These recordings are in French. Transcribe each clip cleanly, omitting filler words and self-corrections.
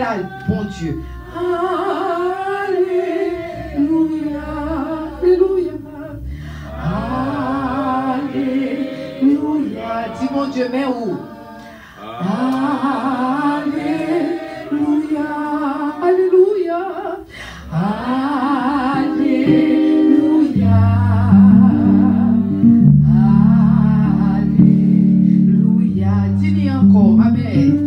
là, bon Dieu. Alléluia. Alléluia. Alléluia. Dis mon Dieu, mais où? Alléluia. Alléluia. Alléluia. Alléluia. Dis-lui encore. Amen.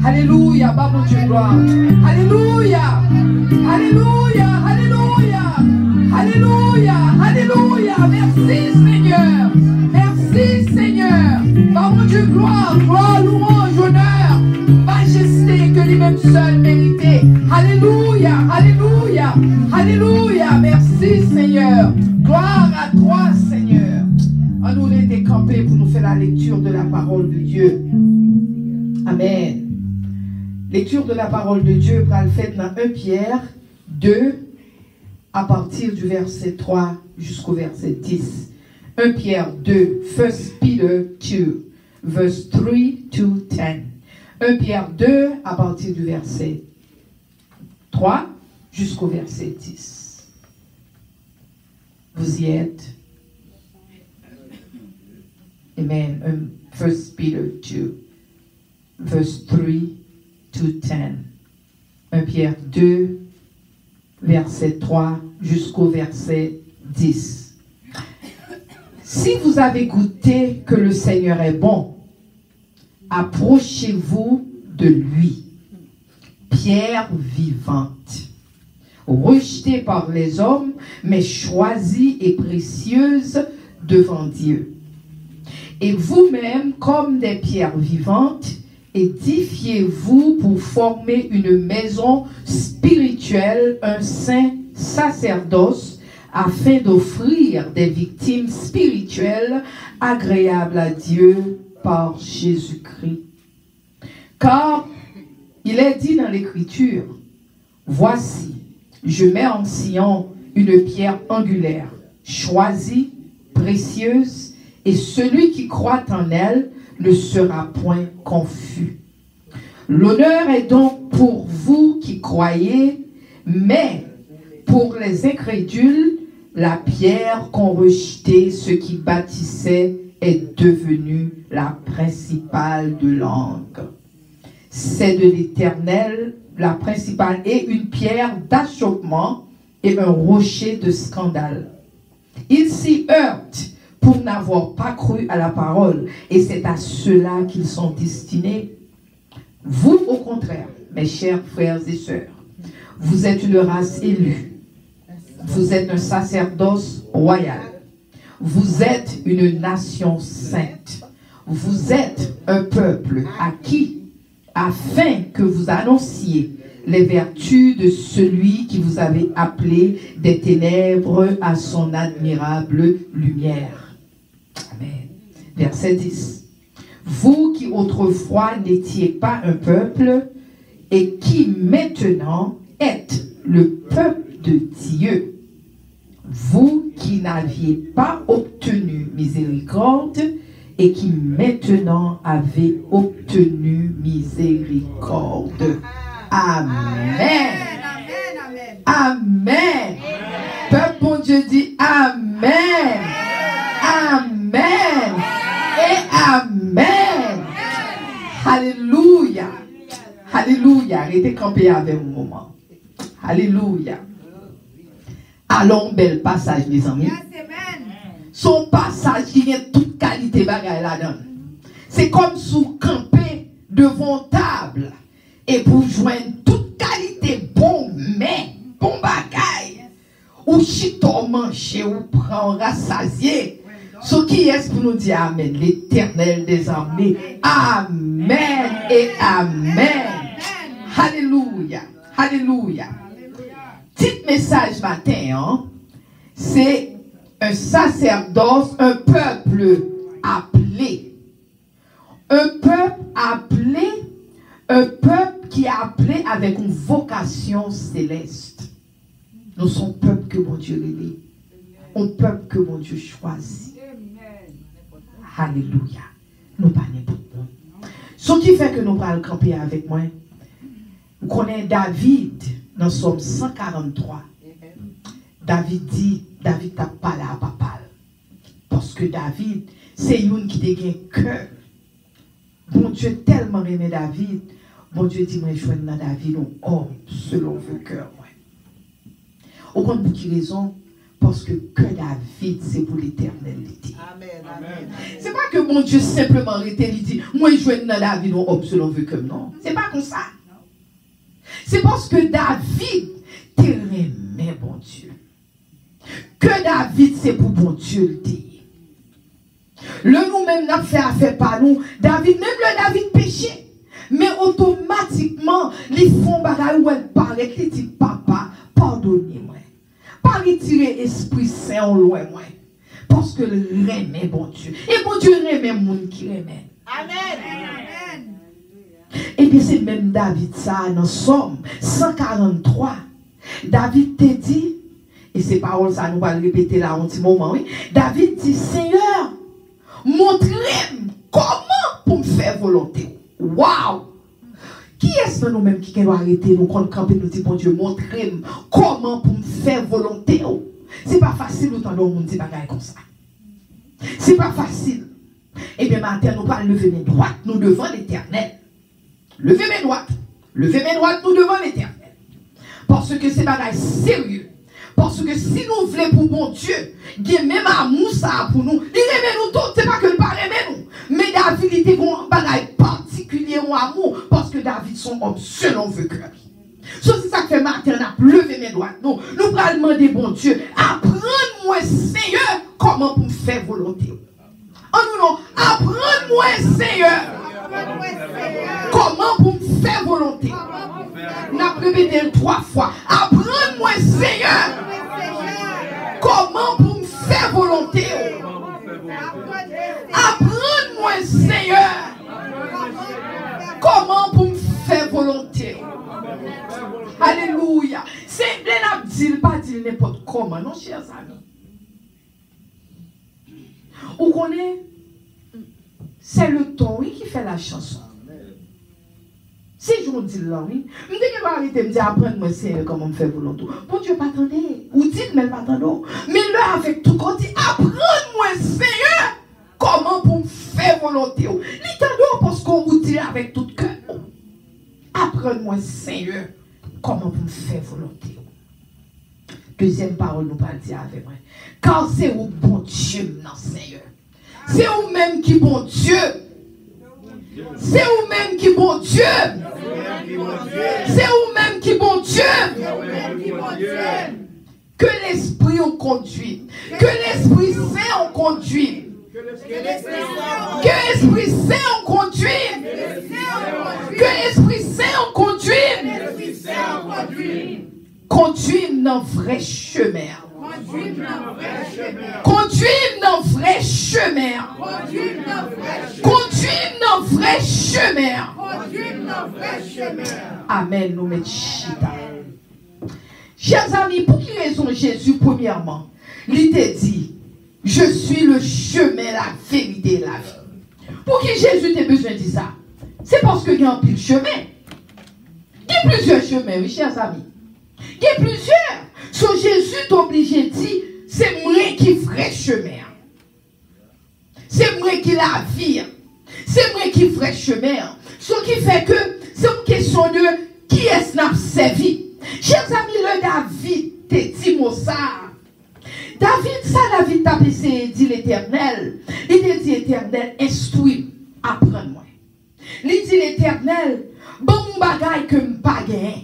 Alléluia, bah mon Dieu, gloire. Alléluia, alléluia, alléluia, alléluia, alléluia. Merci Seigneur, merci Seigneur. Bah mon Dieu, gloire, gloire, louange, honneur, majesté que lui-même seul méritait. Alléluia, alléluia, alléluia. Merci Seigneur, gloire à toi Seigneur. On nous est décampé pour nous faire la lecture de la parole de Dieu. Amen. Lecture de la parole de Dieu pour le fait dans 1 Pierre 2 à partir du verset 3 jusqu'au verset 10. 1 Pierre 2, 1 Peter 2, verse 3 to 10. 1 Pierre 2 à partir du verset 3 jusqu'au verset 10. Vous y êtes? Amen. 1 Peter 2, verse 3 to 10. 1 Pierre 2, verset 3 jusqu'au verset 10. Si vous avez goûté que le Seigneur est bon, approchez-vous de lui, pierre vivante, rejetée par les hommes, mais choisie et précieuse devant Dieu. Et vous-même, comme des pierres vivantes, édifiez-vous pour former une maison spirituelle, un saint sacerdoce, afin d'offrir des victimes spirituelles agréables à Dieu par Jésus-Christ. Car Il est dit dans l'Écriture, voici, je mets en Sion une pierre angulaire, choisie, précieuse, et celui qui croit en elle ne sera point confus. L'honneur est donc pour vous qui croyez, mais pour les incrédules, la pierre qu'ont rejetée ceux qui bâtissaient est devenue la principale de langue. C'est de l'Éternel, la principale, et une pierre d'achoppement et un rocher de scandale. Ils s'y heurtent pour n'avoir pas cru à la parole, et c'est à cela qu'ils sont destinés. Vous, au contraire, mes chers frères et sœurs, vous êtes une race élue. Vous êtes un sacerdoce royal. Vous êtes une nation sainte. Vous êtes un peuple acquis afin que vous annonciez les vertus de celui qui vous avait appelé des ténèbres à son admirable lumière. Amen. Verset 10. Vous qui autrefois n'étiez pas un peuple et qui maintenant êtes le peuple de Dieu, vous qui n'aviez pas obtenu miséricorde et qui maintenant avez obtenu miséricorde. Amen. Amen. Amen. Peuple, bon Dieu dit Amen. Amen. Et Amen. Alléluia. Alléluia. Arrêtez de camper avec un moment. Alléluia. Allons, bel passage, mes amis. Son passage qui a toute qualité bagaille là-dedans. C'est comme sous camper devant table. Et pour joindre toute qualité bon, mais bon bagaille. Ou chito manger, ou prendre rassasier. Ce qui est pour nous dire Amen, l'Éternel des armées. Amen et Amen. Alléluia. Alléluia. Petit message matin, hein? C'est un sacerdoce, un peuple appelé. Un peuple appelé, un peuple qui est appelé avec une vocation céleste. Nous sommes peuple que mon Dieu élit. Un peuple que mon Dieu choisit. Alléluia. Nous pas n'importe quoi. Ce qui fait que nous parlons camper avec moi. Vous connaissez David dans Somme 143. David dit, David t'a parlé à papa. Parce que David, c'est une qui te gagne cœur. Bon Dieu tellement aimé David. Bon Dieu dit, moi je dans David un homme selon vos cœurs. Au compte pour qui raison? Parce que David, c'est pour l'éternalité. Amen. Amen. C'est pas que mon Dieu simplement arrêté, il dit, moi je joins dans David un homme selon vos cœurs. Non, c'est pas comme ça. C'est parce que David t'aimait, bon Dieu. Que David, c'est pour bon Dieu le dire. Le nous-mêmes n'a fait affaire par nous. David, même le David péché. Mais automatiquement, les fonds bagaille où elle parlait, il dit, papa, pardonnez-moi. Pas retirer l'Esprit Saint au loin, moi. Parce que le remet, bon Dieu. Et bon Dieu remet le monde qui remet. Amen. Amen. Et bien c'est même David ça dans Somme 143. David te dit, et ces paroles ça nous va le répéter là un petit moment, oui. David dit, Seigneur, montrez-moi comment pour me faire volonté. Waouh! Qui est-ce que nous-mêmes qui doit arrêter nous quand camper nous dit, bon Dieu, montrez-moi comment pour me faire volonté. C'est pas facile autant de monde dit bagaille comme ça. C'est pas facile. Et bien matin, nous pas lever mes droites, nous devant l'Éternel. Levez mes droites. Levez mes droites, nous devant l'Éternel. Parce que c'est bagaille sérieux. Parce que si nous voulons pour bon Dieu, il y a même amour ça pour nous. Il aime nous tous, c'est pas que le pas aime nous. Mais David, il était un bagaille particulier en amour. Parce que David, son homme selon vos cœurs. C'est ça que fait matin, on a levé mes droites. Nous allons demander bon Dieu, apprends-moi Seigneur, comment pour me faire volonté. Oh non, apprends-moi Seigneur. Comment pour me faire volonté? On a répété 3 fois. Apprends-moi Seigneur. Comment pour me faire volonté? Apprends-moi Seigneur. Comment pour me faire volonté? dit pas dit n'importe comment, non, chers amis. Vous connaissez, c'est le ton oui, qui fait la chanson. Si je vous dis là, oui, je ne vais pas arrêter de me dire apprendre-moi Seigneur comment me faire volonté. Bon Dieu, pas attendre. Ou dites, mais pas attendre. Mais là, avec tout, quand dit apprendre-moi Seigneur comment pour me faire volonté. L'italion, parce qu'on vous dit avec tout cœur. Apprendre-moi Seigneur comment pour me faire volonté. Deuxième parole, nous pas dire avec moi. Car c'est au bon Dieu, non Seigneur. C'est vous-même qui bon Dieu. C'est vous-même qui bon Dieu. C'est vous-même qui bon Dieu. Que l'Esprit on conduit. Que l'Esprit Saint on conduit. Que l'Esprit Saint on conduit. Que l'Esprit Saint on conduit. Conduit dans vrai chemin. Conduit dans vrai chemin. Conduit dans vrai chemin. Amen. Nous mettons chita. Chers amis, pour quelle raison Jésus, premièrement, il t'a dit, je suis le chemin, la vérité et la vie. Pour qui Jésus t'a besoin de dire ça? C'est parce qu'il y a un pile chemin. Il y a plusieurs chemins, oui, chers amis. Il y a plusieurs. So Jésus t'oblige de dire, c'est moi qui vrai chemin. C'est moi qui la vie. C'est moi qui vrai chemin. Ce qui fait que c'est une question de qui est-ce n'a servi. Chers amis, le David te dit moi ça. David t'a dit l'Éternel. Il te dit l'Éternel, instruis, apprends-moi. Il dit l'Éternel, bon bagay que m'pas gagné.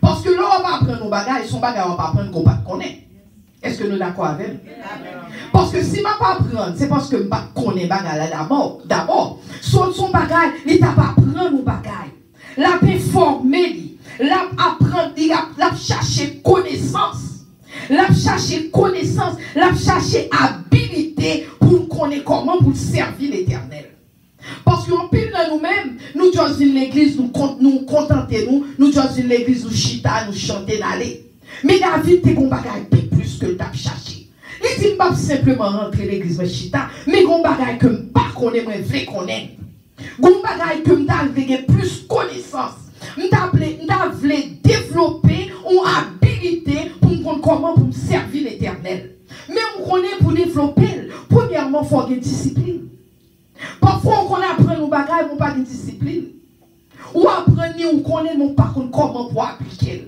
Parce que là, on va apprendre nos bagages, son bagage, on va apprendre qu'on ne connaît. Est-ce que nous sommes d'accord avec nous? Parce que si je ne vais pas apprendre, c'est parce que je ne connais pas bagage d'abord. Son bagage, il ne va pas apprendre nos bagages. La paix formée, la apprendre, la chercher connaissance. La chercher connaissance, la chercher habilité pour connaître comment pour servir l'Éternel. Parce qu'on pile dans nous-mêmes, nous dans l'église, nous contenter nous dans l'église, nous chita, nous chanter, d'aller. Mais David, t'es qu'on bagaille plus que le tap cherché. Il dit pas simplement rentrer l'église, mais chita, mais qu'on bagaille que pas connaît, mais vrai connaître. Qu'on bagaille que m'ta plus connaissance. M'ta voulu développer une habilité pour me connaître comment pour me servir l'Éternel. Mais on connaît pour développer, premièrement, il faut avoir une discipline. Parfois, on apprend nos bagages, on n'a pas de discipline. Ou apprendre, on connaît, on pas comment pour appliquer.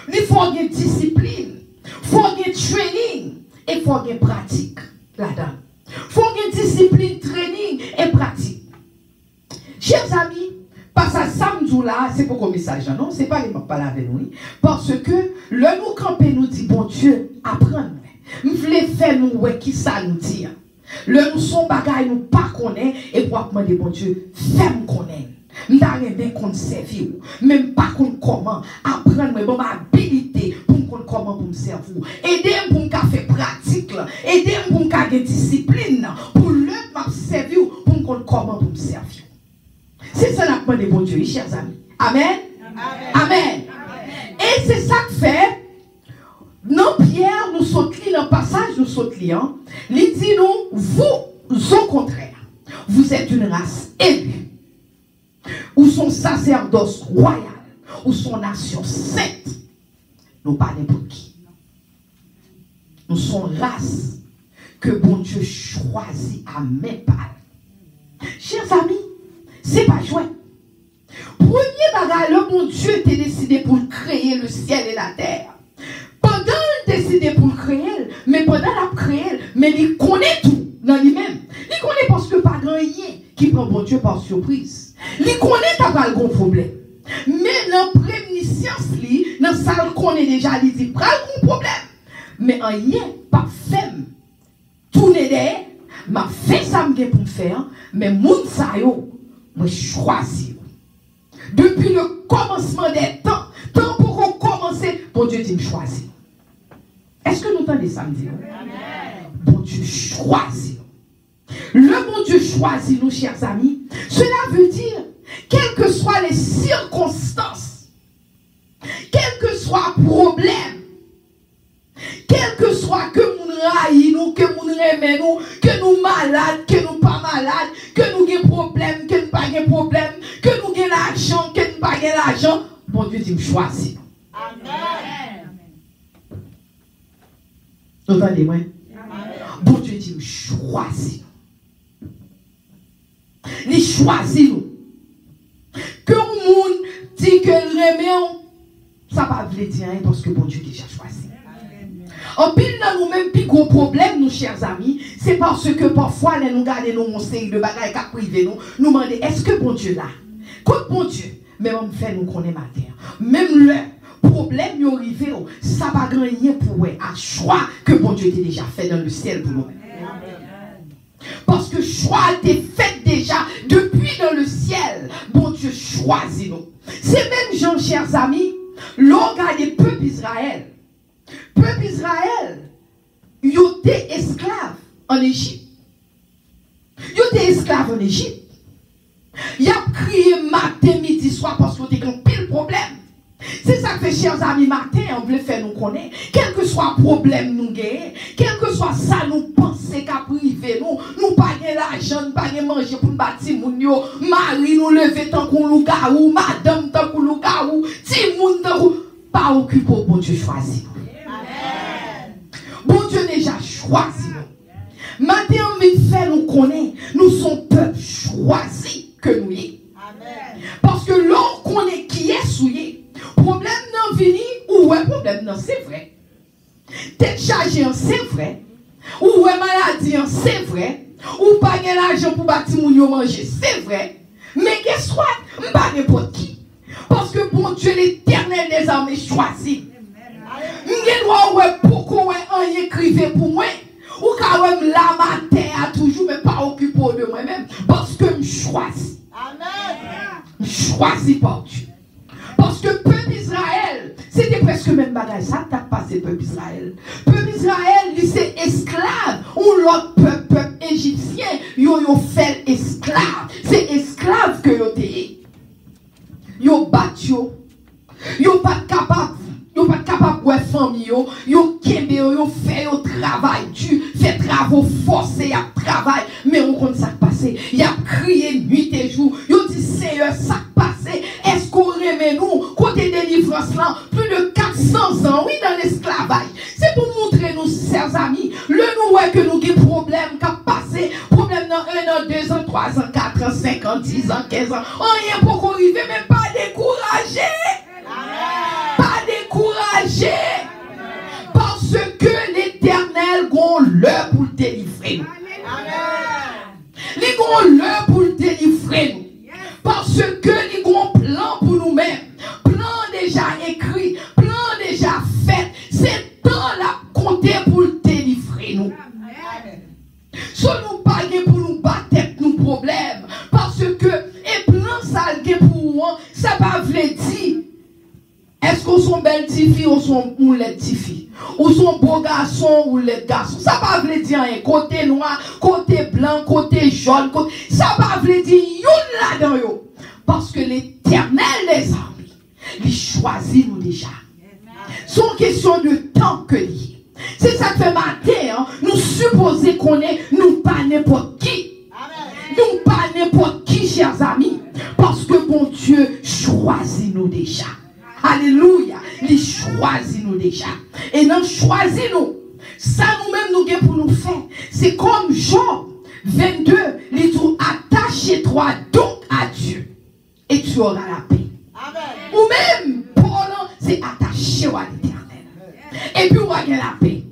Il faut une discipline, il faut un training et il faut une pratique là-dedans. Il faut une discipline, training et pratique. Chers amis, parce que samedi là, c'est pour un message, non? Ce n'est pas les mots parler avec nous. Parce que le nous camper nous dit, bon Dieu, apprends. Nous voulons faire nous, ouais, qui ça nous dit. Le nous son bagay nous pas connaît et pour demander bon Dieu, fais-moi connaître. M'dare bien qu'on servir, même pas qu'on comment apprendre mes bonnes habilités pour qu'on comment pour me servir. Aider pour me faire pratique là, aider pour me faire discipline pour le m'a servir pour qu'on comment pour me servir. C'est ça la demande bon Dieu, chers amis. Amen. Amen. Et c'est ça que fait non, Pierre, nous sommes dans le passage, nous sommes clients. Il dit nous, vous, au contraire, vous êtes une race élue, ou son sacerdoce royal, ou son nation sainte. Nous parlons pour qui? Nous sommes race que bon Dieu choisit à mes parts. Chers amis, c'est pas joué. Premier bagage, le bon Dieu t'a décidé pour créer le ciel et la terre. Pendant il décidé pour le créer, mais pendant la créer, mais il connaît tout dans lui-même. Il connaît parce que pas grand rien qui prend bon Dieu par surprise. Il connaît t'as pas le gros problème. Mais dans la prémniscience, dans ça il connaît déjà, il dit pas le gros problème. Mais en rien, pas femme. Tourner derrière, m'a fait ça pour me faire, mais moun sa yo, moi choisi. Depuis le commencement des temps, tant pour qu'on commence, bon Dieu dit me choisir. Est-ce que nous entendez samedi? Bon Dieu choisit. Le bon Dieu choisit nous, chers amis. Cela veut dire, quelles que soient les circonstances, quel que soit le problème, raille nous, que nous aimons nous, que nous malades, que nous pas malades, que nous avons problème, que nous pas de problème, que nous avons l'argent, que nous pas de l'argent. Bon Dieu dit, choisis. Amen. Vous entendez-moi? Bon Dieu dit, choisis. Il choisit nous. Que le monde dit que le remet, ça ne va pas dire rien parce que bon Dieu déjà choisi. En pile dans nous-mêmes, plus gros problème, nos chers amis, c'est parce que parfois, nous regardons nos séries de bagages qui privés, nous demandons, est-ce que bon Dieu là? Quand bon Dieu, même on fait nous connaître matin. Même le problème est arrivé, ça va gagner pour un choix que bon Dieu a déjà fait dans le ciel pour nous. Parce que choix a été fait déjà depuis dans le ciel. Bon Dieu choisit nous. C'est même gens, chers amis, l'on regarde le peuple Israël. Peuple Israël, ils étaient esclaves en Égypte. Ils étaient esclaves en Égypte. Ils ont crié matin, midi, soir parce qu'ils étaient pile problème. C'est ça que, chers amis, matin, on veut faire nous connaître. Quel que soit le problème nous gagnons, quel que soit ça nous pensons qu'à priver nous pas l'argent, nous pas manger pour nous bâtir mon yo, mari nous lever tant qu'on loup-garou, madame tant qu'on loup-garou, ti moun tant qu'on pas occupé, bon Dieu choisit nous. Amen. Bon Dieu déjà choisi nous. Matin, on veut faire nous connaître, nous sommes peuple choisi que nous y. Amen. Parce que l'on connaît qui est souillé. Problème non vini ou ouais problème non c'est vrai. Tête chargée c'est vrai. Ou ouais maladie c'est vrai. Ou pas de l'argent pour bâtir mon yo manger c'est vrai. Mais qu'est-ce que pas n'importe qui. Parce que bon Dieu l'Éternel des armées choisi. M'gè droit ouais pourquoi ouais en écrivait pour moi. Ou quand même la matin a toujours mais pas occupé de moi-même parce que me choisis. Amen. Me choisis par Dieu. Parce que peuple Israël, c'était presque le même bagage. Ça t'a passé peuple Israël. Peuple Israël, c'est esclave. Ou l'autre peuple égyptien, yo fait esclave. C'est esclave que yo t'es. Yo battu yo. Yo pas capable. Yo pas capable de famille yo kembe yo fait yo travail dur, fait travaux forcés, y a travail, mais on compte ça passé. Y a crié nuit et jour. Yo dit Seigneur ça passé. Est-ce qu'on remet nous côté délivrance là plus de 400 ans oui dans l'esclavage. C'est pour montrer nous chers amis, le nous ouais que nous avons problème qu'a passé, problème dans 1 an, 2 ans, 3 ans, 4 ans, 5 ans, 10 ans, 15 ans. Rien pour arriver mais pas décourager. Pas décourager. Parce que l'Éternel gon l'heure pour délivrer nous. Il gon l'heure pour délivrer nous. Parce que il gon plan pour nous-mêmes. Plan déjà écrit, plan déjà fait. C'est temps la compter pour délivrer nous. Si nous pas pour nous battre nos problèmes. Parce que et plan ça pour moi, ça va vous dire. Est-ce qu'on sont belles filles ou sont les filles? Ou sont beaux garçons ou les garçons? Ça va vous dire un côté noir, côté blanc, côté jaune, ça va vous dire yon là-dedans yo. Parce que l'Éternel des armées, il choisit nous déjà. C'est une question de temps que lié. C'est ça que fait matin, hein? Nous supposons qu'on est, nous pas n'importe qui. Nous pas n'importe qui, chers amis. Parce que bon Dieu choisit nous déjà. Alléluia. Il choisit nous déjà. Et non choisit nous. Ça nous-mêmes nous gagnons pour nous faire. C'est comme Job 22. Il dit attache-toi donc à Dieu. Et tu auras la paix. Amen. Ou même Paul, c'est attaché à l'Éternel. Et puis on va gagner la paix.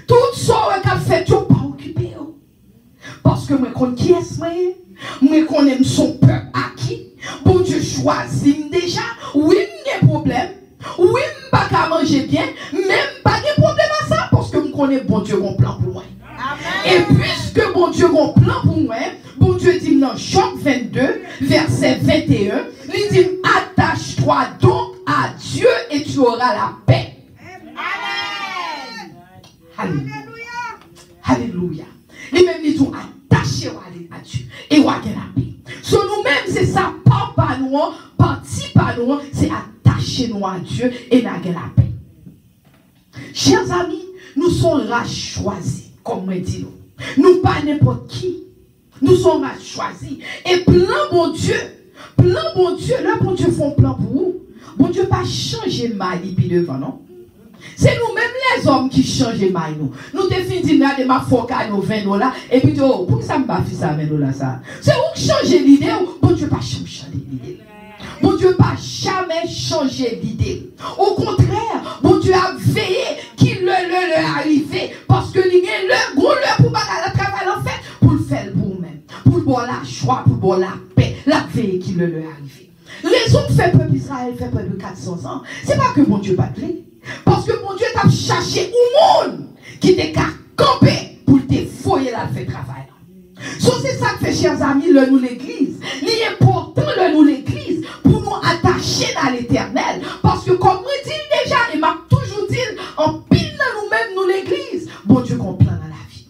Tout ça qu'on fait, tu n'es pas occupé. Parce que moi, je connais qui est-ce moi, je connais son peuple à qui. Bon Dieu choisit déjà. Oui, il y a des problèmes. Oui, je ne peux pas manger bien. Même pas de problème à ça. Parce que je connais bon Dieu un plan pour moi. Amen. Et puisque bon Dieu a un plan pour moi, bon Dieu dit dans Job 22, verset 21, il dit attache-toi donc à Dieu et tu auras la paix. Amen. Alléluia. Alléluia. Et même dit attachez-vous à Dieu et vous avez la paix. Sur nous-mêmes, c'est ça, pas nous, parti par nous, c'est attacher-nous à Dieu et nous avons la paix. Chers amis, nous sommes choisis, comme moi dit nous. Nous pas n'importe qui. Nous sommes choisis. Et plan bon Dieu, là bon Dieu font plan pour vous. Bon Dieu pas changer mal puis devant, non? C'est nous-mêmes les hommes qui changent mal nous. Nous définissons de ma foca nos $20 et puis oh, pour ça me pas faire ça $20 ça. C'est vous qui changez l'idée, bon Dieu pas changer l'idée. Bon Dieu pas jamais changer l'idée. Au contraire, bon Dieu a veillé qu'il le arrivé parce que il y a le gros le pour pas le travail en fait pour le faire pour vous-même, pour le bon la joie, pour le bon la paix, la veille qu'il le arrivé. Raison que fait peuple Israël fait près de 400 ans, c'est pas que bon Dieu pas de parce que mon Dieu t'a cherché au monde qui t'est qu'à camper pour te foyer la fait travail. So, c'est ça que fait, chers amis, le nous l'église. L'important, le nous l'église, pour nous attacher à l'éternel. Parce que, comme on dit déjà, et m'a toujours dit, en pile dans nous-mêmes, nous l'église, bon Dieu qu'on plan dans la vie.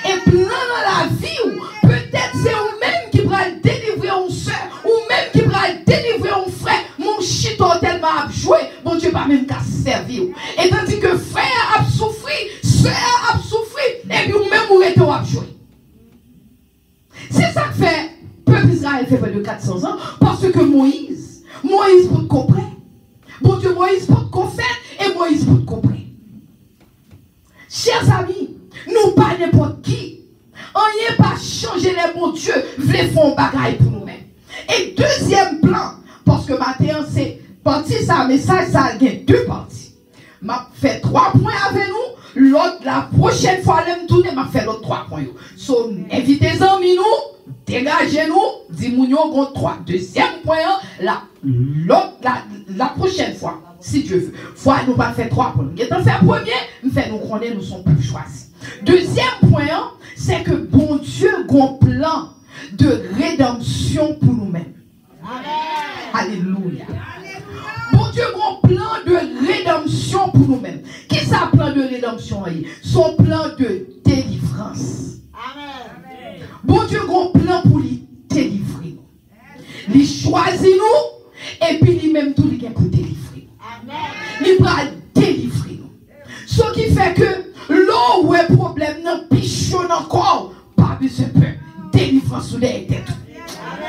Et plan dans la vie, peut-être c'est vous-même qui va délivrer une soeur, ou même qui va délivrer un frère, mon chito tellement à jouer, bon Dieu pas même qu'à servir. Et tandis que frère a souffert, soeur a souffert, et puis vous-même vous êtes à jouer. C'est ça que fait, peuple Israël fait près de 400 ans, parce que Moïse pour te comprendre. Bon Dieu, Moïse pour te comprendre, et Moïse pour te comprendre. Chers amis, nous pas n'importe qui. On n'est pas changer les bons dieux, voulez faire un bagaille pour nous-mêmes. Et deuxième plan, parce que matin c'est parti ça, message ça a deux parties. M'a fait 3 points avec nous, l'autre la prochaine fois elle me tourner m'a fait l'autre 3 points. So invitez amis nous, dégagez-nous, dis-moi contre 3. Deuxième point la prochaine fois, si Dieu veut. Fois nous pas faire 3 points. Nous fait premier, nous fait nous connaître nous sommes plus choisis. Deuxième point, c'est que bon Dieu a un plan de rédemption pour nous-mêmes. Alléluia. Bon Dieu a un plan de rédemption pour nous-mêmes. Qui est ce plan de rédemption? Son plan de délivrance. Amen. Bon Dieu a un plan pour lui délivrer. Il choisit nous et puis lui-même tout lui pour délivrer. Il va délivrer nous. Ce qui fait que l'eau où est problème non pichonne encore, pas besoin de peur. Délivrance sous les têtes.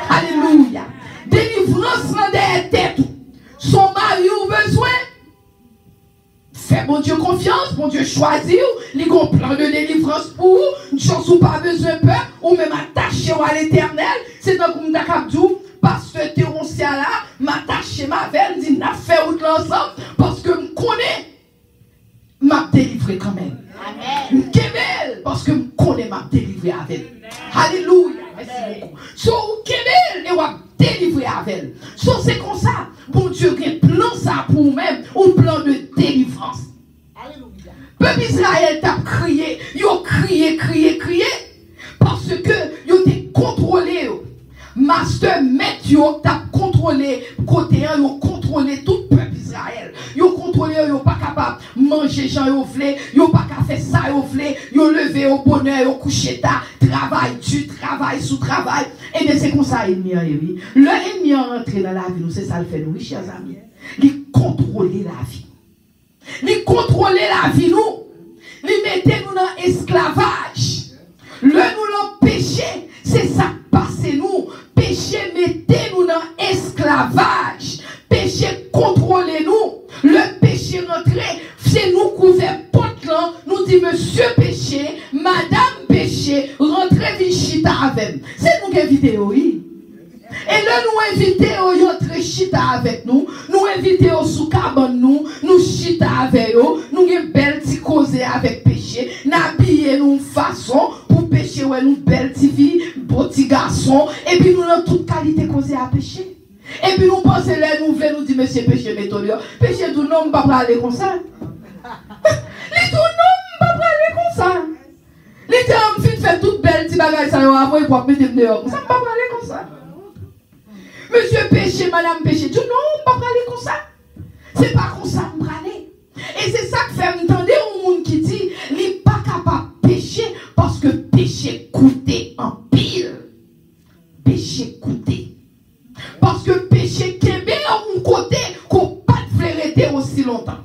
Alléluia. Délivrance dans des têtes. Son mari a besoin. Fais mon Dieu confiance, mon Dieu choisit, il a un plan de délivrance pour vous, une chose où pas besoin de peur, ou même attaché à l'éternel. C'est dans le monde parce que tu es là, m'attacher ma veine, dit n'a fait autre l'ensemble, parce que je connais, m'a délivré quand même. Amen. Kebel, parce que je connais m'a délivré avec elle. Alléluia. Merci beaucoup. So, Kebel, et m'a délivré avec elle. So, c'est comme ça. Bon Dieu, il y a un plan ça pour vous-même, un plan de délivrance. Alléluia. Peuple Israël t'a crié, il a crié, parce que il a contrôlé. Master, maître, t'a contrôlé, côté, il a contrôlé tout le peuple Israël. Il a contrôlé, il n'a pas capable de manger, il n'a pas capable de faire ça, il a levé au bonheur, il a couché tard, travail, tu travail, sous travail. Et bien c'est comme ça l'ennemi a oui. L'ennemi a rentré dans la vie, nous, c'est ça le fait, nous, chers amis. Il contrôler la vie. Il contrôler la vie, nous. Il mettait nous dans l'esclavage. Le nous péché, c'est ça passé nous. Péché mettez nous dans l'esclavage. Péché contrôlez nous. Le péché rentré, c'est nous couvert porte là. Nous dit monsieur péché, madame péché, rentrez vichita avec. C'est nous qui invitons, oui. Et là, nous invitons notre chita avec nous. Nous invitons sous cabane nous chita avec eux. Nous avons belle petit causer avec péché. Nous habillons nous façon pour pécher ouais nous belle petite fille, beau petit garçon. Et puis nous avons toute qualité causer à pécher. Et puis nous pensons là, nous voulons nous dire monsieur péché méthode. Péché tout non, pas parler comme ça. Les tout non, pas parler comme ça. Les deux filles fait toute belle petit bagage ça avant pour mettre dehors. Ça pas parler comme ça. Monsieur péché, madame péché. Dieu, non, on ne va pas parler comme ça. C'est pas comme ça qu'on va parler. Et c'est ça que fait entendre au monde qui dit, il n'est pas capable de pécher parce que péché coûtait en pile. Péché coûtait. Parce que péché kébé en côté qu'on pas de flaireté aussi longtemps.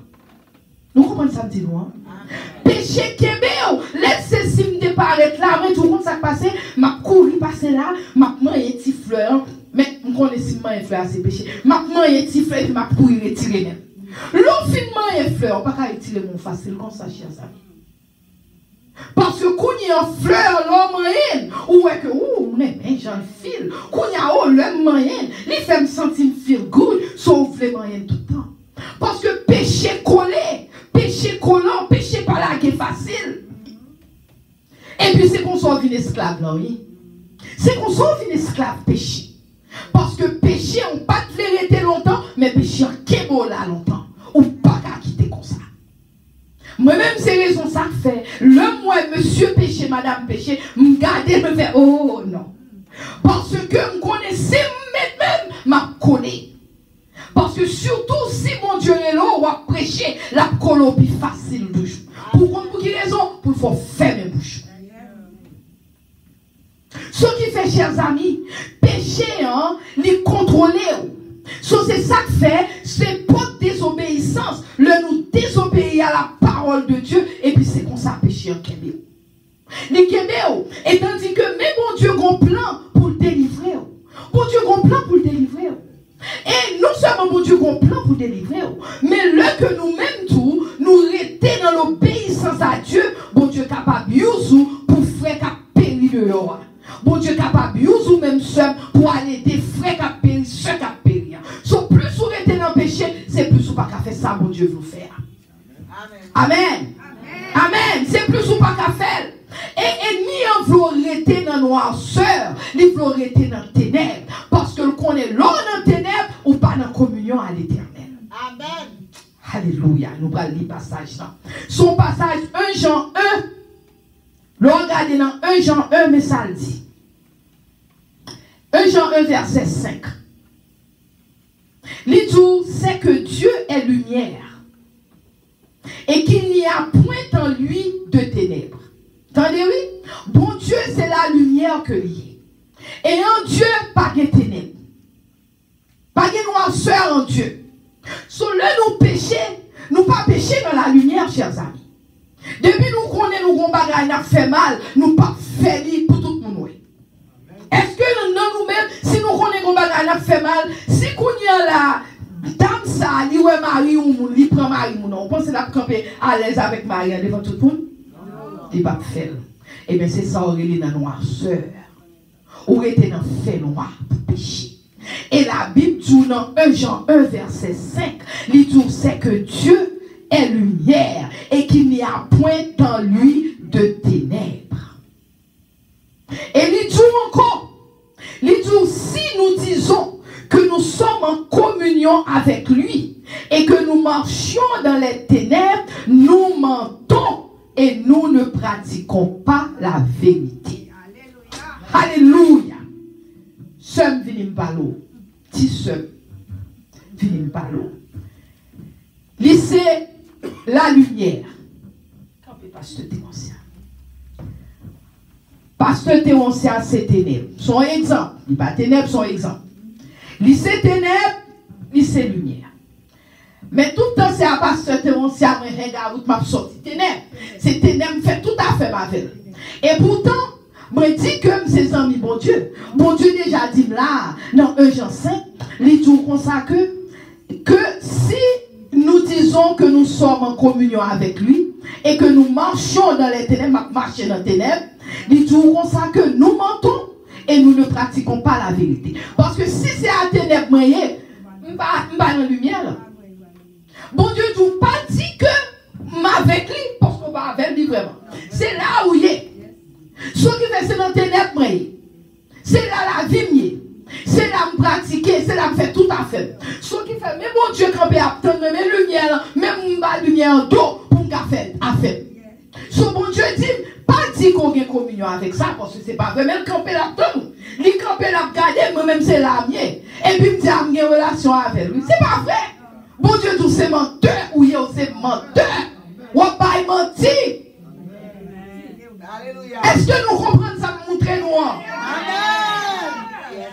Nous comprenons ça, dit nous. péché kébé, laissez si me déparaître là, mais tout le monde ça passé, m'a couru passer là, m'a mangé petit fleur, mais on connaît si m'a fleur c'est péché. M'a mangé petit fleur puis m'a couru retirer même. L'on finement et fleur, pas qu'à retirer mon facile comme ça chers amis. Parce que quand il y a une fleur, l'homme ou est que on est bien j'en file, quand il y a l'homme moyen, les femmes sentir feel good, sauf les moyens tout le temps. Parce que péché collé, péché collant, péché par là qui est facile. Et puis c'est qu'on soit une esclave là, oui. C'est qu'on soit une esclave péché. Parce que péché, on pas te vérité longtemps, mais péché en kébo là longtemps. Ou pas qu'à quitter comme ça. Moi-même, c'est raison ça fait. Le moi, monsieur péché, madame péché, me garder, me faire, oh non. Parce que me connaissez même, m'a connaît. Parce que surtout si mon Dieu est là, on va prêcher la colopie facile de jour. Pour quelle raison? Pour faire fermer bouche. Ce qui fait, chers amis, péché, hein, les contrôler. C'est ça que fait, c'est pas désobéissance. Le nous désobéir à la parole de Dieu, et puis c'est qu'on ça péché en Kébé. Les Kébé, et tandis que même mon Dieu a un plan pour le délivrer. Mon Dieu a un plan pour le délivrer. Et non seulement mon Dieu a un plan pour le délivrer, mais le que nous-mêmes tout, nous rester dans l'obéissance à Dieu, bon Dieu est capable de pour faire qu'à périr de l'or. Bon Dieu est capable de même seul pour aller des frères qui périr, ceux qui périr. So plus vous restez dans le péché, c'est plus vous pas qu'à faire ça, bon Dieu vous faire. Amen. Amen. Amen. C'est plus vous pas qu'à faire. Et ni en vouloir rester dans la noirceur, ni vouloir rester dans le ténèbre. Parce que le qu'on est là dans le ténèbre ou pas dans la communion à l'éternel. Amen. Alléluia. Nous allons lire le passage là. Son passage 1 Jean 1. Le regardez dans 1 Jean 1, mais ça le dit. 1 Jean 1, verset 5. L'idou, c'est que Dieu est lumière et qu'il n'y a point en lui de ténèbres. Entendez, oui? Bon Dieu, c'est la lumière que lui est. Et en Dieu, pas de ténèbres. Pas de noirceur en Dieu. Sur le nous pécher, nous pas pécher dans la lumière, chers amis. Depuis nous connaissons nos bagages, nous fait mal, nous pas fait pour tout le monde. Est-ce que dans nous-mêmes, si nous connaissons nos bagages, nous fait mal, si nous y a la dame ça, li ouais Marie ou li prend Marie ou non, on pense la camper à l'aise avec Marie devant tout le monde? Il va faire. Eh bien c'est ça, on est dans la noirceur. Ou était dans le fait noir pour pécher. Et la Bible dit dans 1 Jean 1 verset 5, il dit c'est que Dieu est lumière et qu'il n'y a point dans lui de ténèbres. Et il dit encore, il dit si nous disons que nous sommes en communion avec lui et que nous marchions dans les ténèbres, nous mentons et nous ne pratiquons pas la vérité. Alléluia. Seul vini m'palo. Ti seul vini m'palo. Lycée la lumière. Campé pasteur Théoncien. Pasteur Théoncien c'est ténèbres. Son exemple. Il pas ténèbres, son exemple. Lycée ténèbres, lycée lumière. Mais tout le temps, c'est à pasteur Théoncien, moi, regarde, m'a sorti ténèbres. C'est ténèbres, fait tout à fait ma vie. Et pourtant, moi, dis que c'est amis, bon Dieu. Bon Dieu déjà dit là, dans 1 Jean 5, il dit comme ça que si nous disons que nous sommes en communion avec lui et que nous marchons dans les ténèbres, marcher dans les ténèbres, il dit comme ça que nous mentons et nous ne pratiquons pas la vérité. Parce que si c'est à ténèbres, moi, je ne pas dans la lumière. Là. Bon Dieu ne pas dit que m'avec lui, parce qu'on va avec lui vraiment. C'est là où il est. Ce qui fait, c'est dans les ténèbres, c'est là la vie, c'est là me pratiquer, c'est là me faire tout à fait. Ce qui fait, mais mon Dieu, quand il y a mes lumières, même ma lumière en dos, pour me faire à faire. Ce bon Dieu dit, pas dit qu'on a une communion avec ça, parce que c'est pas vrai, mais le camper là, il camper là, regarder, moi-même c'est la mienne. Et puis il me dit, j'ai une relation avec lui. C'est pas vrai. Bon Dieu, tout c'est menteur, ou c'est menteur. Ou pas mentir. Est-ce que nous comprenons ça pour montrer nous?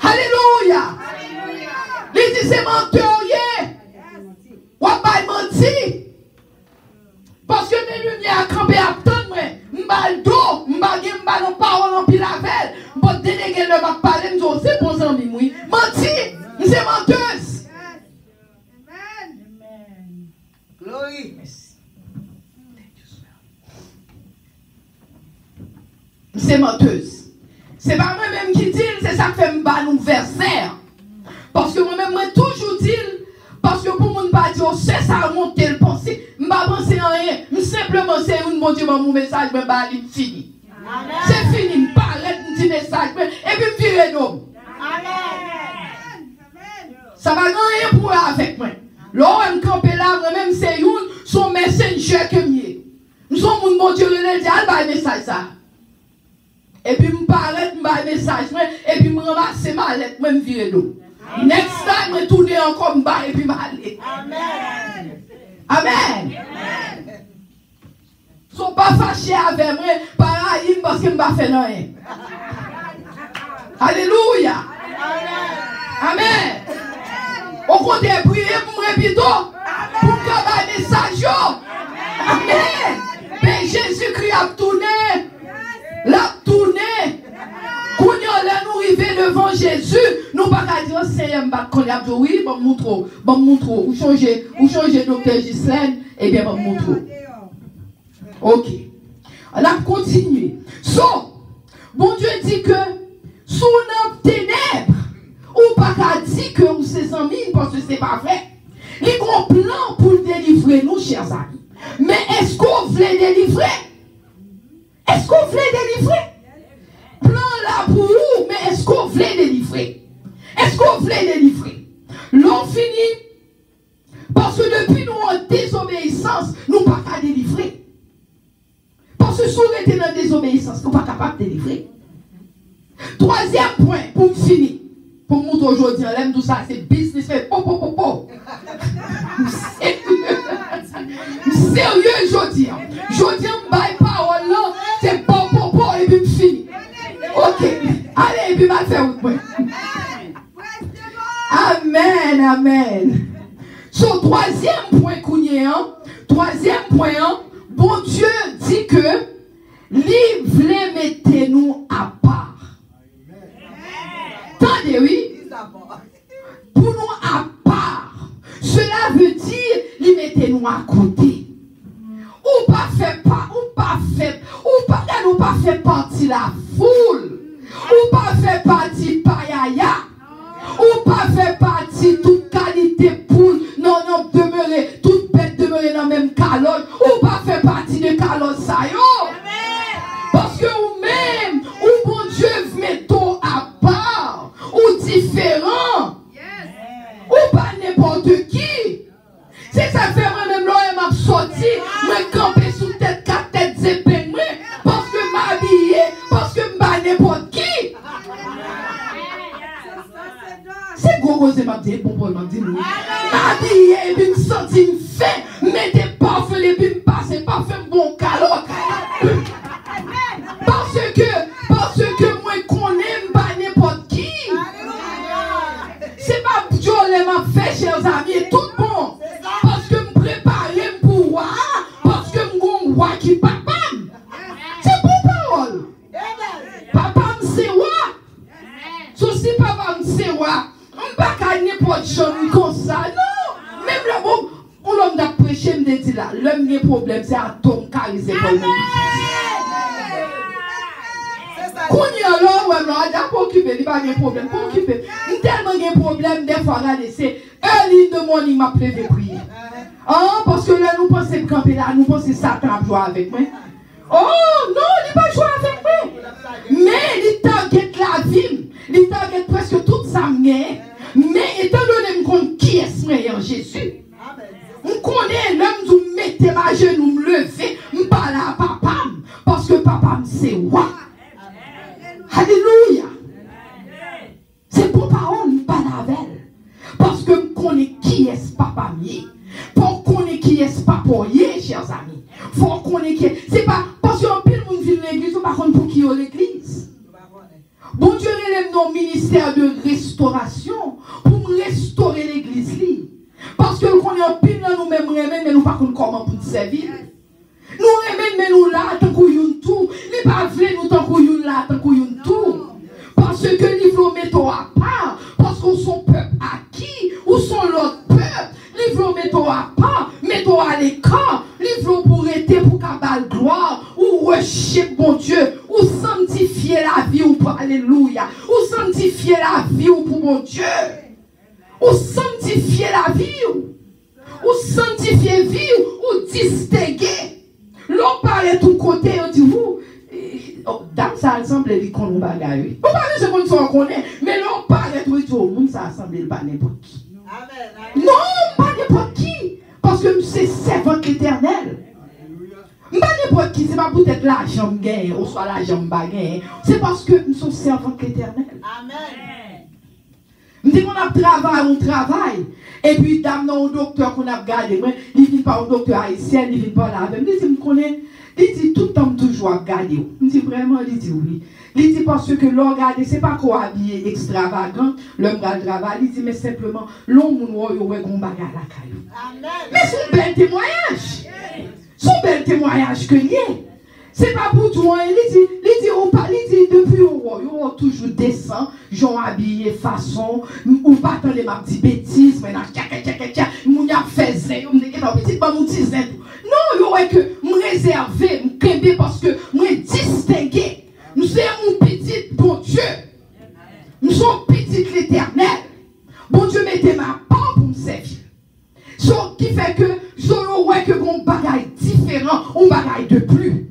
Alléluia. Il dit, c'est menteur, ou pas mentir. Parce que mes lumières campées à attendre moi. M'bal do, m'bal non parole en pile avec. M'bal déléguer le m'a parler, m'dou c'est bon ami oui. Menti, c'est menteuse. Amen. Glory. C'est menteuse. C'est pas moi-même qui dis, c'est ça qui fait m'bal nous verser. Parce que moi-même, moi toujours dis, parce que pour moi, pas dire, c'est ça monter le penser. M'ba penser en rien. Simplement, c'est un bon Dieu, mon message, mais bah, il fini. C'est fini, m'parler un petit message, et puis virer nous. Ça va rien pour avec moi. Là, on campe là, moi-même, c'est son messenger que mieux. Nous sommes mon Dieu, le dit, elle va un message ça. Et puis, m'parler, m'ba message, et puis, m'ramasser ma lettre, moi, virer nous. Next time, je tourne encore bas et puis m'aller. Amen. Amen. Ils ne sont pas fâchés avec moi par Aïm parce que je ne vais pas faire rien. Alléluia. Amen. Au contraire, priez pour moi plutôt pour que je message. Amen. Mais Jésus-Christ a tourné. L'a tourné. Quand nous arrivons devant Jésus, nous ne pouvons pas dire, Seigneur, oui, bon, montre, ou changer docteur Ghislaine, eh bien, bon, montre. Ok. On a continué. So, bon Dieu dit que, sous nos ténèbres, ou pas qu'à dire que nous sommes amis, parce que ce n'est pas vrai. Il y a un plan pour délivrer nous, chers amis. Mais est-ce qu'on voulait délivrer? Est-ce qu'on voulait délivrer? Plan là pour vous, mais est-ce qu'on voulait délivrer? Est-ce qu'on voulait délivrer? L'on finit parce que depuis nous en désobéissance, nous ne pouvons pas délivrer. Parce que si on était dans la désobéissance, nous ne sommes pas capables de délivrer. Troisième point, pour finir, pour montrer aujourd'hui, on aime tout ça, c'est business, fait Sérieux, aujourd'hui. Aujourd'hui, on baille parole là, c'est et puis fini. Ok. Allez, et puis mal faire autre point. Amen, amen. Son troisième point, bon Dieu dit que lui voulait mettre nous à part. Attendez, oui. Pour nous à part. Cela veut dire, lui mettez nous à côté. Ou pas fait partie de la foule. Ou pas fait partie païaya. Ou pas fait partie toute qualité poule. Non, demeurer, toute bête demeurer dans la même calotte. Ou pas fait partie de calotte ça yo. Parce que vous-même, ou bon Dieu mettons à part, ou différent. Ou pas n'importe qui. C'est ça fait moi-même là, je m'a sorti, me camper sous tête, 4 têtes épées, parce que m'habiller, parce que m'ba n'importe qui. C'est gros, c'est ma dit, bon, m'a dit, m'habiller, et puis me sentir fait, mettez parfum, et puis me passer parfum, bon calotte. Parce que moi, connais m'ba n'importe qui. C'est pas Dieu m'a fait, chers amis, tout bon. Parce que me préparer pour voir, parce que me roi qui papa. C'est pour parole. Papa me c'est roi. Si papa me c'est roi, on pas qu'à n'importe chose comme ça. Non. Même là, on l'homme d'a prêché, me dit là, l'homme des problèmes, c'est un ton charisme pour nous. Quand il y a là, on a pas occupé, il n'y a pas de problème, pas occupé. Tellement de problèmes, des fois, là, c'est early in the morning, m'a prévu prier. Oh, parce que là, nous pensons camper là, nous pensons que Satan a joué avec moi. Oh, non, il n'a pas joué avec moi. Mais il target la vie, il target presque toute sa main. Mais étant donné que qui est meilleur Jésus, on connaît l'homme qui mettait ma genou, me lever, me parler à papa, parce que papa me sait roi. Alléluia. C'est pour parole, pas la veille. Parce que je connais qui est papa mieux. Pour connaître qui est papa mieux, chers amis. Faut connaître qui est. C'est pas parce qu'un pile monde vit l'église, ou par contre pour qui est l'église. Bon Dieu relève nos ministères de restauration pour restaurer l'église. Parce que nous connaissons un pile nous-mêmes, mais nous ne savons pas comment pour nous servir. mais nous là, tant qu'on y tout. Il pas vrai nous tant qu'on y là, tant qu'on y tout. Parce que livre mettons à part. Parce qu'on son peuple acquis. Ou son l'autre peuple. Livre mettons à part. Mettons à l'écart. Livre pour être pour cabal gloire. Ou worship bon Dieu. Ou sanctifier la vie ou pour alléluia. Ou sanctifier la vie ou pour mon Dieu. Ou sanctifier la vie ou sanctifier vie ou distinguer. L'on parle de tout côté, on dit vous. Dans ça semble lui qu'on bagaille. On parle de ce qu'on s'en connaît, mais l'on parle de tout le monde, ça semble pas n'importe qui. Amen. Non, pas n'importe qui. Parce que c'est servant l'éternel. Pas n'importe qui, c'est pas peut-être l'argent gagne, ou soit l'argent gagne. C'est parce que nous sommes servants l'éternel. Amen. Nous disons qu'on a travaillé, on travaille. Et puis, dame, non, au docteur qu'on a gardé, il ne vient pas au docteur haïtien, il ne vient pas là avec. Il dit, il dit tout le temps toujours à garder. Il dit vraiment, il dit oui. Il dit parce que l'on regarde, ce n'est pas qu'on habillé extravagant, l'homme garde travail, il dit, mais simplement, l'homme, il y a un bagage à la caillou. Mais c'est un bel témoignage. C'est un bel témoignage que il est. C'est pas pour toi, il dit, depuis on toujours descend, j'en habillé façon, ou pas tant les ma petite bêtises, mais mon y a fait zé, on dit petit pas mon petit zé. Non, yo est que me réserver, me kembe parce que me distinguer. Nous sommes mon petit bon Dieu. Nous sommes petit l'éternel. Bon Dieu mettez ma part pour me servir. Ce qui fait que je vois que mon bagage différent, on bagage de plus.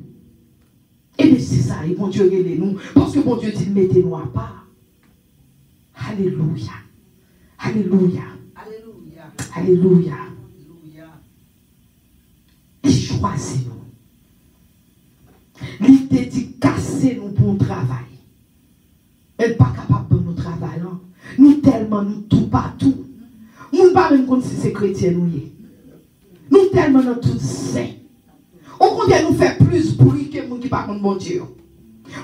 Et bien c'est ça, et bon Dieu aide nous, parce que bon Dieu dit mettez-nous à part. Alléluia. Alléluia. Alléluia. Alléluia. Il choisit nous. Il te dit casser nous pour le travail. Elle n'est pas capable de nous travailler. Nous tellement, nous tout partout. Nous ne parlons pas si c'est chrétien nous. Nous tellement nous tout saints. On compte nous faire plus bruit que les gens qui ne parlent pas de bon Dieu.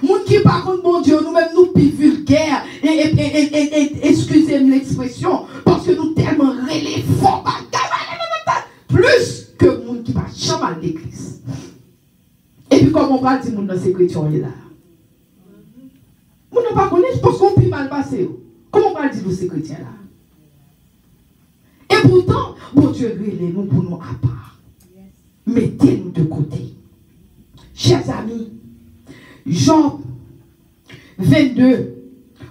Les gens qui ne parlent pas de bon Dieu, nous-mêmes nous plus vulgaires. Excusez-moi l'expression, parce que nous tellement relais fort. Plus que les gens qui ne parlent jamais de l'église. Et puis, comme on parle de gens dans ces chrétiens là. Nous ne pas connaître parce qu'on peut mal passer. Comment on parle de ces chrétiens là? Et pourtant, bon Dieu relève nous pour nous à part. Mettez-nous de côté. Chers amis, Job 22,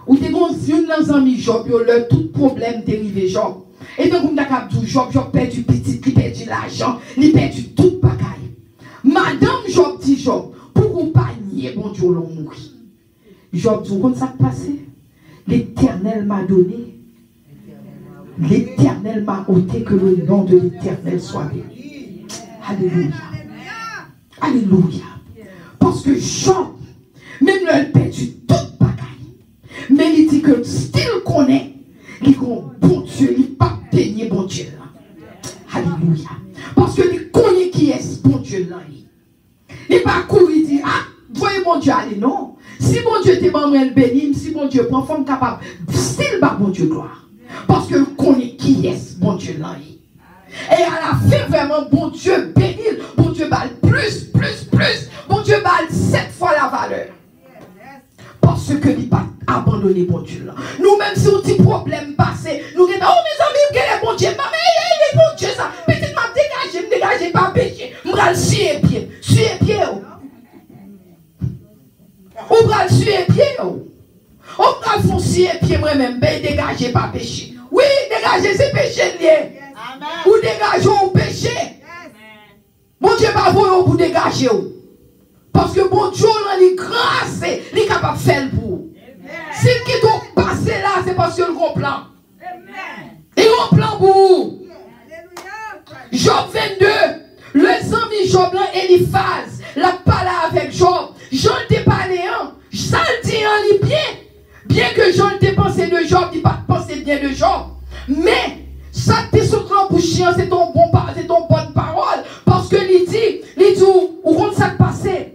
où t'es bon, si une dans amis Job, leur tout problème dérivé Job. Et donc, on a dit Job, Job perdu petit, il perdu l'argent, il perdu tout bagaille. Madame Job dit Job, pour pas nier, bon Dieu, l'on mourit. Job dit, comment ça passe? L'Éternel m'a donné. L'Éternel m'a ôté, que le nom de l'Éternel soit béni. Alléluia. Alléluia. Parce que Job, même le perdu toute bagaille, mais il dit que s'il connaît, il dit bon Dieu, il n'est pas béni, bon Dieu. Alléluia. Parce que il connaît qui est bon Dieu là. Il n'est pas couru, il dit, ah, voyez mon Dieu aller, non. Si mon Dieu t'est bon, elle bénit, si mon Dieu prend forme capable, s'il bat bon Dieu gloire. Parce que connaît qui est bon Dieu là. Et à la fin, vraiment, bon Dieu bénit, bon Dieu balle plus, bon Dieu balle 7 fois la valeur. Parce que il pas abandonné bon Dieu là. Nous-mêmes, si on dit problème passé, nous disons, oh mes amis, quel est bon Dieu? Maman, il est bon Dieu ça. Petit m'a dégagé, pas péché. M'bral suer pied. On bral suer pied. On bral font suer pied moi-même, ben dégagé, pas péché. Oui, dégager, c'est péché lié. Ou dégager ou péché. Bon Dieu pas vous pour dégager. Parce que bon Dieu, il est grâce, il est capable de faire pour vous. Si qui doit passer là, c'est parce qu'il a un plan. Il a un plan pour vous. Job 22, le ami Job là, Eliphaz, la parlé avec Job. J'en t'ai parlé, ça le dit en bien. Bien que Jean t'ai pensé de Job, il pas pensé bien de Job. Mais ça t'est sur ton bouche, c'est ton bon c'est ton bonne parole. Parce que il dit, où on ça passé.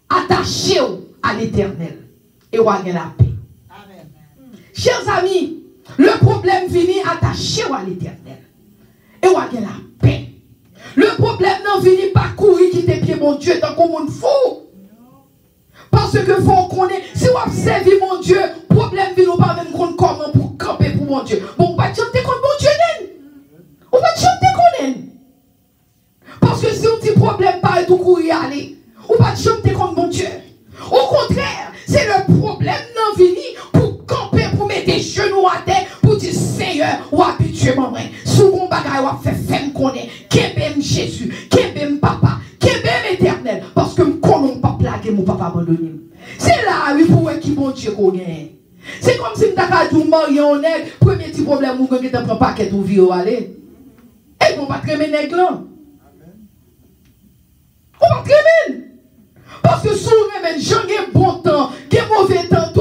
Attaché à l'éternel. Et on a la paix. Amen. Chers amis, le problème vient attaché à l'éternel. Et on a la paix. Le problème n'en vient pas courir qui te pied mon Dieu tant qu'on monde fou. Parce que faut qu'on ait, si on observe mon Dieu, problème vient pas même qu'on comment pour camper pour mon Dieu. Bon, pas chanter contre mon Dieu, on va chanter contre. Parce que si on dit problème pas tout courir aller, on va chanter contre mon Dieu. Au contraire, c'est le problème non vini pour camper, pour mettre des genoux à terre, pour dire Seigneur, ou habitué maman. Sous mon bagage, ou fait femme qu'on est, qu'aime Jésus, qu'aime papa, qu'aime éternel, parce que nous pas plaguer mon papa abandonné. C'est là, oui, pour qui bon Dieu qu'on est. C'est comme si nous avons marié en nègre, premier petit problème, nous avons pris un paquet ou vie au aller. Et nous ne pas très nègre là. On va très bien. Parce que si on remet, j'en ai bon temps, j'ai mauvais temps, tout.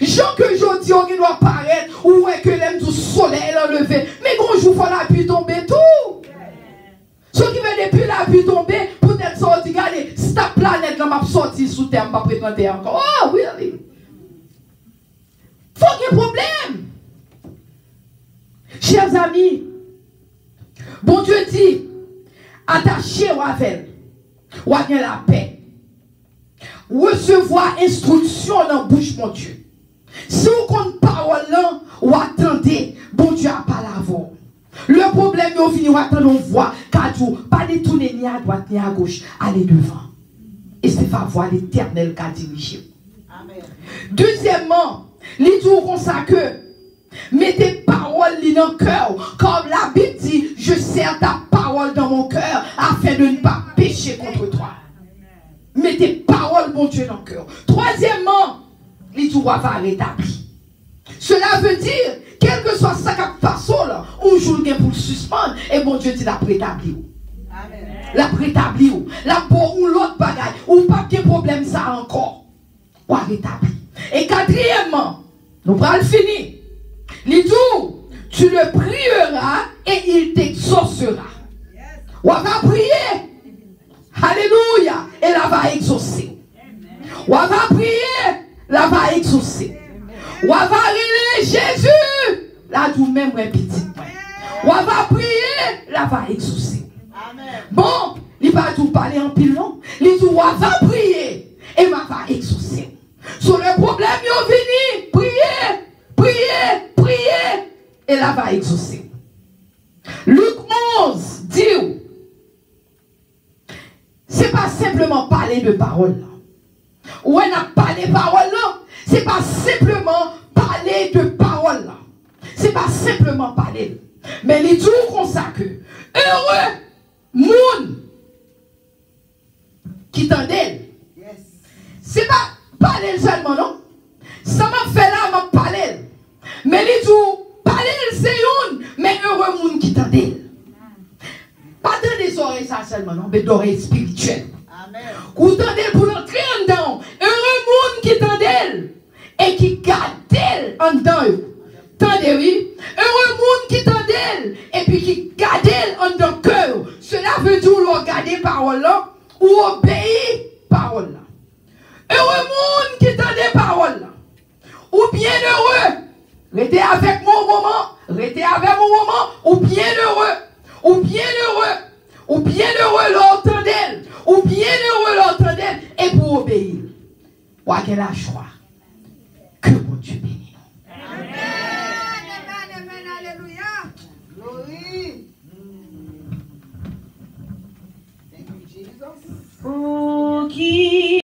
Jean que je dis, on doit paraître, ou est que l'aime du soleil enlevé. Mais quand je vois la pluie tomber, tout. Ce qui veut depuis la pluie tomber, peut-être sorti, regardez, cette planète là m'a sorti sous terre, m'a présenté encore. Oh oui, oui. Faut qu'il y ait problème. Chers amis, bon Dieu dit, attachez ou avec, ou avec la paix. Recevoir instruction dans la bouche, mon Dieu. Si vous comptez parole là, ou attendez, bon Dieu a pas la voix. Le problème, vous finissez à attendre une voix, car vous pas détourner ni à droite ni à gauche, allez devant. Et c'est la voix l'éternel qui a dirigé. Amen. Deuxièmement, les tours comme ça que mettez parole dans le cœur, comme la Bible dit, je sers ta parole dans mon cœur afin de ne pas pécher contre toi. Mettez parole, mon Dieu, dans le cœur. Troisièmement, les tours va rétablir. Cela veut dire, quel que soit ça qui passe, on joue pour le suspendre, et mon Dieu dit la prétablir. La prétablir. La pour ou l'autre bagaille, ou pas de problème ça encore. Ou à rétablir. Et quatrièmement, nous allons le finir. Les tours, tu le prieras et il t'exaucera. On va prier. Alléluia. Et là va exaucer. On va prier. Là va exaucer. On va aller Jésus. Là tout même un petit. On va prier. Là va exaucer. Bon, il va tout parler en pile non. Il dit on va prier. Et va exaucer. Sur le problème, il venu. Prier. Prier, prier, et là va exaucer. Luc 11 dit, c'est pas simplement parler de parole là. Ou on a parlé de parole là, c'est pas simplement parler de parole là. C'est pas simplement parler. Mais les jours qu'on s'accuse, heureux, moun, qui t'endèle. Yes. C'est pas parler seulement non. Ça m'a fait là, m'a parlé. Mais les jours, parler c'est une, mais heureux monde qui t'endèle. Pas dans les oreilles ça seulement, non, mais d'oreilles spirituelles. Amen. Ou t'endèle pour l'entrer en dedans. Heureux monde qui t'endèle et qui garde en dedans. Tendez, oui. Heureux monde qui t'endèle et puis qui garde en dedans cœur. Cela veut dire ou garder parole là ou obéir parole là. Heureux monde qui t'endèle parole là. Ou bien heureux. Restez avec mon moment. Restez avec mon moment. Ou bien heureux. Ou bien heureux. Ou bien heureux l'autre d'elle. Ou bien heureux l'autre d'elle. Et pour obéir. Ou à quel choix. Que mon Dieu bénisse.